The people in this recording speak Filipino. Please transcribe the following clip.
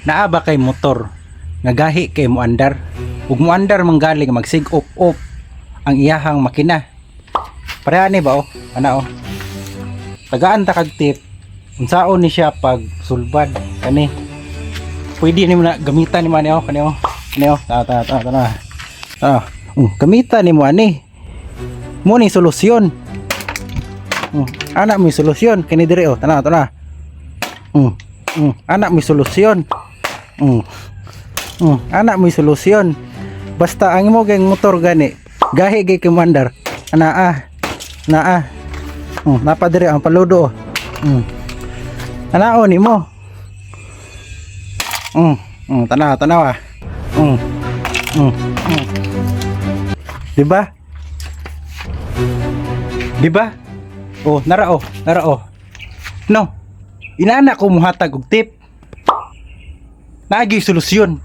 Naa ba kay motor nga gahi kay muandar? Ug muandar manggaling magsig op ang iyahang makina. Pareha ni ba ana tagaan ta kag tip unsaon ni siya pag sulbad kani. Pwede ni mo na gamitan ni man kani gamitan ni mo ani. Mo ni solusyon. Anak mo solusyon kini dire tana. Anak mo solusyon. Anak mo solusyon. Basta ang imo geng motor gani gahi gay commander. Naa. Napa dire ang paludo. Anaon nimo. Tanaw. Diba? Nara. No. Inaana ko muhatag og tip. Naagi solusyon.